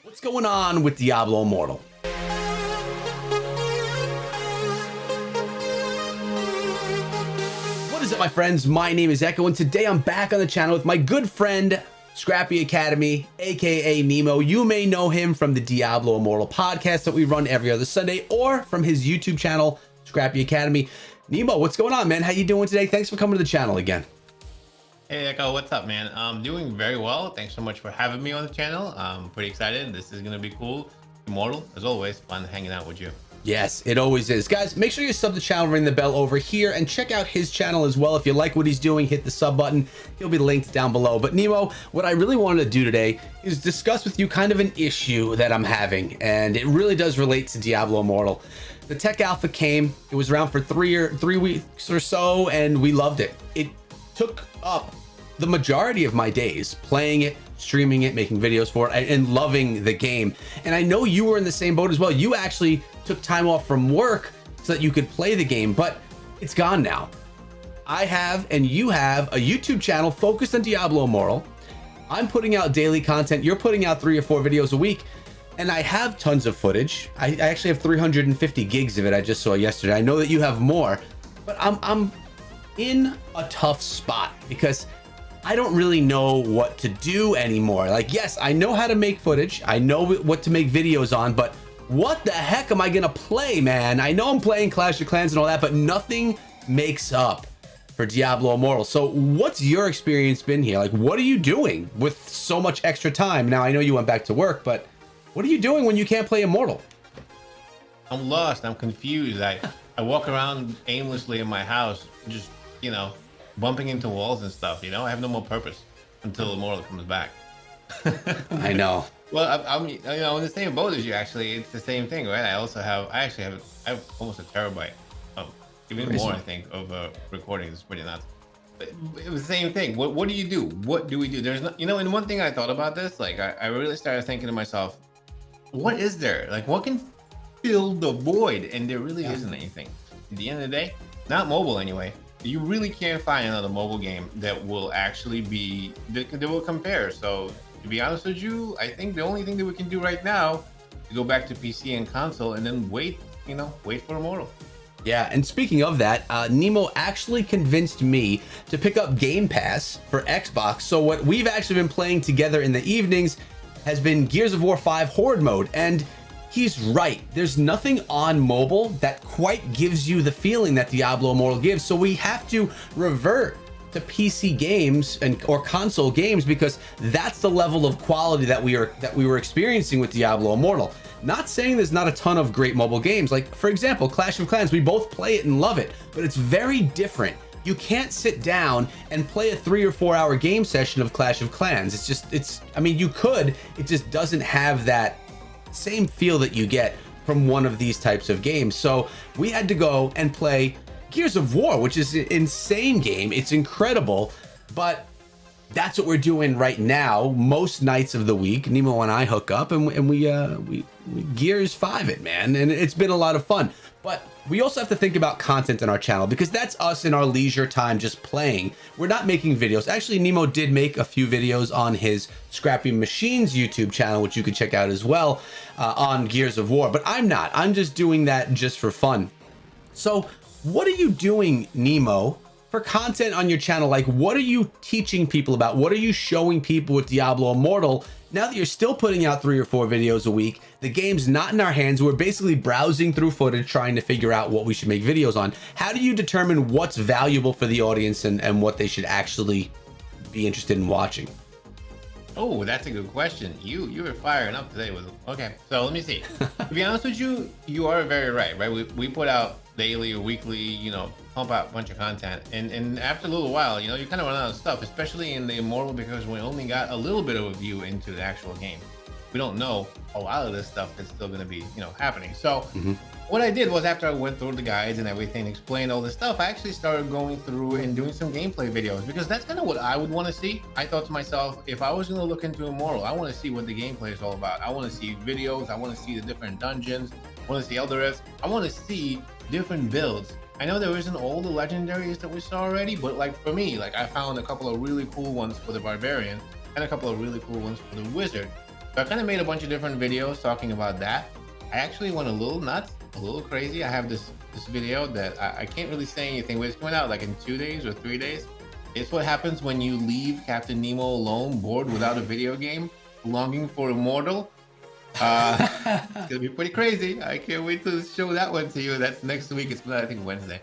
What's going on with Diablo Immortal? What is up, my friends? My name is Echo, and today I'm back on the channel with my good friend, Scrappy Academy, aka Nemo. You may know him from the Diablo Immortal podcast that we run every other Sunday, or from his YouTube channel, Scrappy Academy. Nemo, what's going on, man? How you doing today? Thanks for coming to the channel again. Hey Echo, what's up, man? I'm doing very well. Thanks so much for having me on the channel. I'm pretty excited. This is gonna be cool. Immortal, as always, fun hanging out with you. Yes, it always is. Guys, make sure you sub the channel, ring the bell over here, and check out his channel as well. If you like what he's doing, hit the sub button. He'll be linked down below. But Nemo, what I really wanted to do today is discuss with you kind of an issue that I'm having, and it really does relate to Diablo Immortal. The tech alpha came, it was around for three weeks or so, and we loved it. It took up the majority of my days playing it, streaming it, making videos for it, and loving the game. And I know you were in the same boat as well. You actually took time off from work so that you could play the game, but it's gone now. I have, and you have, a YouTube channel focused on Diablo Immortal. I'm putting out daily content. You're putting out 3 or 4 videos a week, and I have tons of footage. I actually have 350 gigs of it. I just saw yesterday. I know that you have more, but I'm in a tough spot because I don't really know what to do anymore. Like, yes, I know how to make footage. I know what to make videos on, but what the heck am I gonna play, man? I know I'm playing Clash of Clans and all that, but nothing makes up for Diablo Immortal. So what's your experience been here? Like, what are you doing with so much extra time? Now, I know you went back to work, but what are you doing when you can't play Immortal? I'm lost. I'm confused. I walk around aimlessly in my house, just, bumping into walls and stuff, I have no more purpose until Immortal comes back. I know. Well, I'm in the same boat as you, actually. It's the same thing, right? I have almost a terabyte, even Crazy. more, I think, of recordings. It's pretty nuts. But it was the same thing. What do you do? What do we do? There's no, and one thing I thought about this, like, I really started thinking to myself, what is there? Like, what can fill the void? And there really isn't anything. At the end of the day, not mobile anyway. You really can't find another mobile game that will actually be that will compare. So to be honest with you, I think the only thing that we can do right now is go back to PC and console and then wait for Immortal. Yeah, and speaking of that, Nemo actually convinced me to pick up Game Pass for Xbox. So what we've actually been playing together in the evenings has been Gears of War 5 Horde mode, and he's right. There's nothing on mobile that quite gives you the feeling that Diablo Immortal gives. So we have to revert to PC games or console games because that's the level of quality that we were experiencing with Diablo Immortal. Not saying there's not a ton of great mobile games. Like, for example, Clash of Clans, we both play it and love it, but it's very different. You can't sit down and play a 3 or 4 hour game session of Clash of Clans. You could, it just doesn't have that same feel that you get from one of these types of games. So we had to go and play Gears of War, which is an insane game. It's incredible, but that's what we're doing right now. Most nights of the week, Nemo and I hook up and we Gears 5 it, man, and it's been a lot of fun. But we also have to think about content on our channel because that's us in our leisure time just playing. We're not making videos. Actually, Nemo did make a few videos on his Scrappy Machines YouTube channel, which you could check out as well, on Gears of War, but I'm not. I'm just doing that just for fun. So what are you doing, Nemo, for content on your channel? Like, what are you teaching people about? What are you showing people with Diablo Immortal? Now that you're still putting out 3 or 4 videos a week, the game's not in our hands. We're basically browsing through footage, trying to figure out what we should make videos on. How do you determine what's valuable for the audience and what they should actually be interested in watching? Oh, that's a good question. You were firing up today with okay. So let me see. To be honest with you, you are very right. We put out daily or weekly, pump out a bunch of content, and after a little while, you kind of run out of stuff, especially in the Immortal, because we only got a little bit of a view into the actual game. We don't know a lot of this stuff that's still going to be, happening. So what I did was, after I went through the guides and everything, explained all this stuff, I actually started going through and doing some gameplay videos, because that's kind of what I would want to see. I thought to myself, if I was going to look into Immortal, I want to see what the gameplay is all about. I want to see videos. I want to see the different dungeons. I want to see Elder Rifts. I want to see different builds. I know there isn't all the legendaries that we saw already, but like for me, like I found a couple of really cool ones for the Barbarian and a couple of really cool ones for the Wizard. So I kind of made a bunch of different videos talking about that. I actually went a little nuts, a little crazy. I have this video that I can't really say anything, but it's coming out like in 2 days or 3 days. It's what happens when you leave Captain Nemo alone, bored without a video game, longing for Immortal. It's gonna be pretty crazy. I can't wait to show that one to you. That's next week. It's I think Wednesday.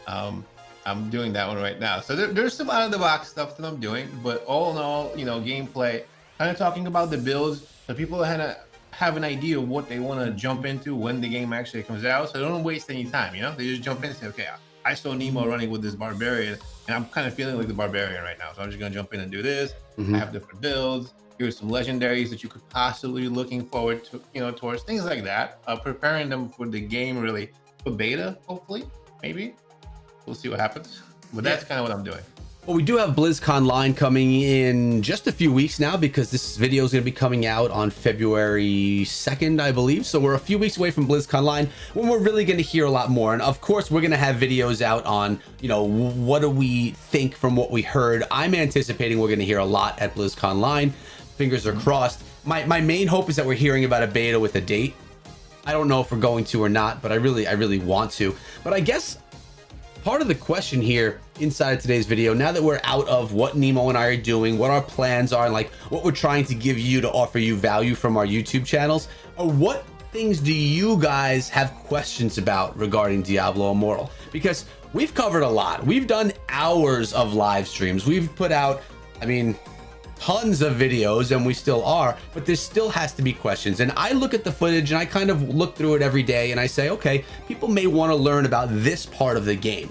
I'm doing that one right now. So there's some out of the box stuff that I'm doing, but all in all, you know, gameplay, kind of talking about the builds, so people have an idea of what they want to jump into when the game actually comes out. So they don't waste any time. You know, they just jump in and say, okay, I saw Nemo running with this Barbarian, and I'm kind of feeling like the Barbarian right now. So I'm just gonna jump in and do this. I have different builds. Here's some legendaries that you could possibly be looking forward to, you know, towards things like that. Preparing them for the game, really, for beta, hopefully, maybe. We'll see what happens. But that's kind of what I'm doing. Well, we do have BlizzCon Line coming in just a few weeks now, because this video is going to be coming out on February 2nd, I believe. So we're a few weeks away from BlizzCon Line, when we're really going to hear a lot more. And of course, we're going to have videos out on, you know, what do we think from what we heard. I'm anticipating we're going to hear a lot at BlizzCon Line. Fingers are crossed. My main hope is that we're hearing about a beta with a date. I don't know if we're going to or not, but I really want to. But I guess part of the question here inside of today's video, now that we're out of what Nemo and I are doing, what our plans are, and like what we're trying to give you to offer you value from our YouTube channels, are what things do you guys have questions about regarding Diablo Immortal? Because we've covered a lot. We've done hours of live streams. We've put out, I mean, tons of videos, and we still are, but there still has to be questions. And I look at the footage and I kind of look through it every day and I say, okay, people may want to learn about this part of the game,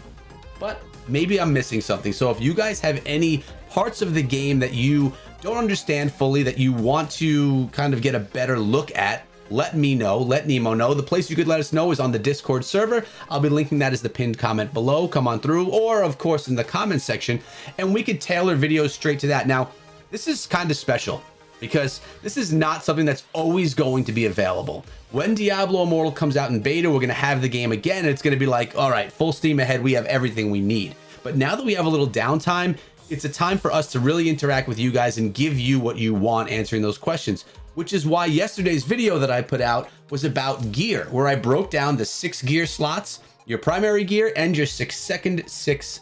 but maybe I'm missing something. So if you guys have any parts of the game that you don't understand fully, that you want to kind of get a better look at, let me know, let Nemo know. The place you could let us know is on the Discord server. I'll be linking that as the pinned comment below. Come on through, or of course in the comment section, and we could tailor videos straight to that. Now, this is kind of special because this is not something that's always going to be available. When Diablo Immortal comes out in beta, we're going to have the game again. And it's going to be like, all right, full steam ahead. We have everything we need. But now that we have a little downtime, it's a time for us to really interact with you guys and give you what you want, answering those questions, which is why yesterday's video that I put out was about gear, where I broke down the 6 gear slots, your primary gear and your 6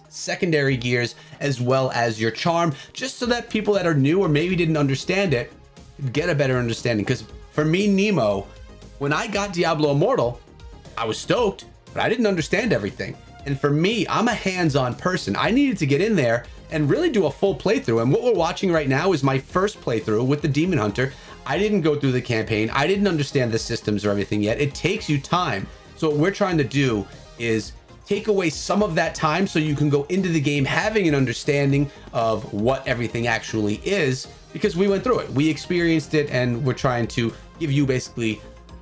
secondary gears, as well as your charm, just so that people that are new or maybe didn't understand it get a better understanding. Because for me, Nemo, when I got Diablo Immortal, I was stoked, but I didn't understand everything. And for me, I'm a hands-on person. I needed to get in there and really do a full playthrough. And what we're watching right now is my first playthrough with the Demon Hunter. I didn't go through the campaign. I didn't understand the systems or everything yet. It takes you time. So what we're trying to do is take away some of that time so you can go into the game having an understanding of what everything actually is, because we went through it, we experienced it, and we're trying to give you basically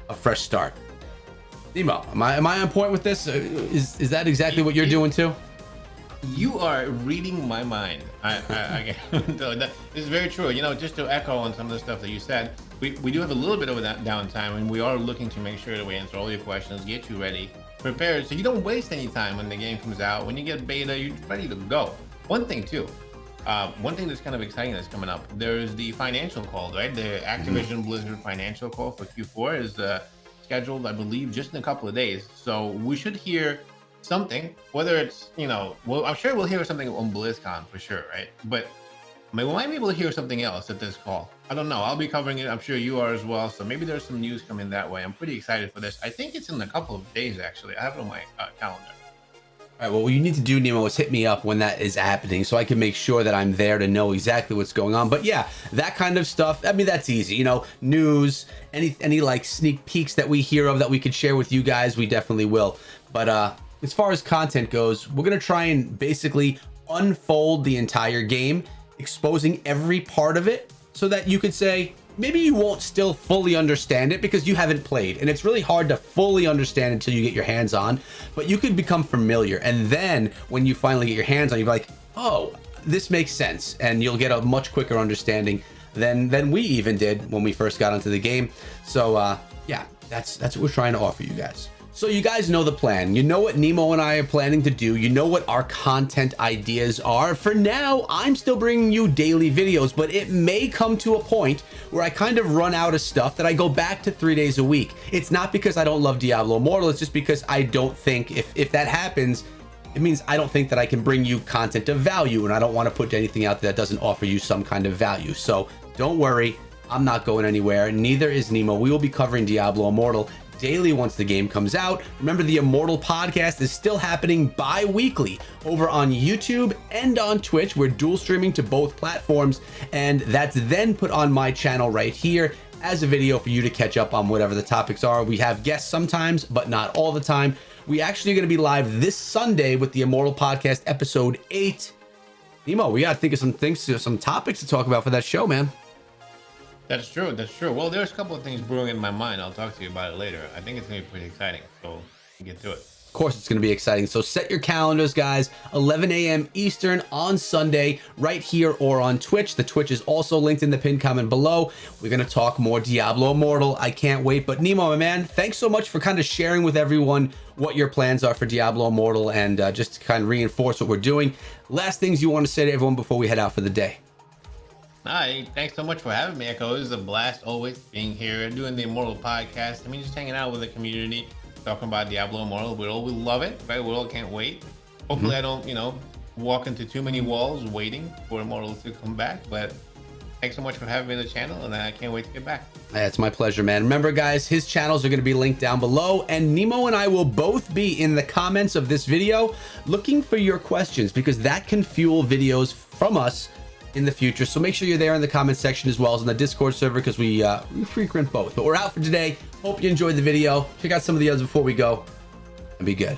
a fresh start. Nemo, am I on point with this? Is that exactly what you're doing too? You are reading my mind. This is very true. You know, just to echo on some of the stuff that you said, we do have a little bit of that downtime, and we are looking to make sure that we answer all your questions, get you ready, prepared, so you don't waste any time when the game comes out. When you get beta, you're ready to go. One thing too, one thing that's kind of exciting that's coming up, there's the financial call, right? The Activision Blizzard financial call for Q4 is scheduled, I believe, just in a couple of days. So we should hear something, whether it's, you know, well, I'm sure we'll hear something on BlizzCon for sure, right? But we might be able to hear something else at this call. I don't know. I'll be covering it. I'm sure you are as well. So maybe there's some news coming that way. I'm pretty excited for this. I think it's in a couple of days, actually. I have it on my calendar. All right, well, what you need to do, Nemo, is hit me up when that is happening so I can make sure that I'm there to know exactly what's going on. But yeah, that kind of stuff, I mean, that's easy. You know, news, any like sneak peeks that we hear of that we could share with you guys, we definitely will. But as far as content goes, we're going to try and basically unfold the entire game, exposing every part of it so that you could say, maybe you won't still fully understand it because you haven't played, and it's really hard to fully understand until you get your hands on, but you could become familiar. And then when you finally get your hands on, you'll be like, oh, this makes sense. And you'll get a much quicker understanding than we even did when we first got onto the game. So yeah, that's what we're trying to offer you guys. So you guys know the plan. You know what Nemo and I are planning to do. You know what our content ideas are. For now, I'm still bringing you daily videos, but it may come to a point where I kind of run out of stuff that I go back to 3 days a week. It's not because I don't love Diablo Immortal. It's just because I don't think if that happens, it means I don't think that I can bring you content of value, and I don't want to put anything out that doesn't offer you some kind of value. So don't worry, I'm not going anywhere. Neither is Nemo. We will be covering Diablo Immortal daily once the game comes out. Remember, the Immortal podcast is still happening bi-weekly over on YouTube and on Twitch. We're dual streaming to both platforms, and that's then put on my channel right here as a video for you to catch up on whatever the topics are. We have guests sometimes, but not all the time. We actually are going to be live this Sunday with the Immortal podcast episode 8. Nemo, we got to think of some things, some topics to talk about for that show, man. That's true. That's true. Well, there's a couple of things brewing in my mind. I'll talk to you about it later. I think it's going to be pretty exciting. So get to it. Of course, it's going to be exciting. So set your calendars, guys. 11 a.m. Eastern on Sunday, right here or on Twitch. The Twitch is also linked in the pinned comment below. We're going to talk more Diablo Immortal. I can't wait. But Nemo, my man, thanks so much for kind of sharing with everyone what your plans are for Diablo Immortal, and just to kind of reinforce what we're doing. Last things you want to say to everyone before we head out for the day? Hi, thanks so much for having me, Echo. It was a blast always being here, doing the Immortal podcast. I mean, just hanging out with the community, talking about Diablo Immortal. We all love it, right? We all can't wait. Hopefully I don't, walk into too many walls waiting for Immortal to come back. But thanks so much for having me on the channel, and I can't wait to get back. It's my pleasure, man. Remember, guys, his channels are going to be linked down below, and Nemo and I will both be in the comments of this video looking for your questions, because that can fuel videos from us in the future. So make sure you're there in the comment section as well as in the Discord server, because we frequent both. But we're out for today. Hope you enjoyed the video. Check out some of the others before we go, and be good.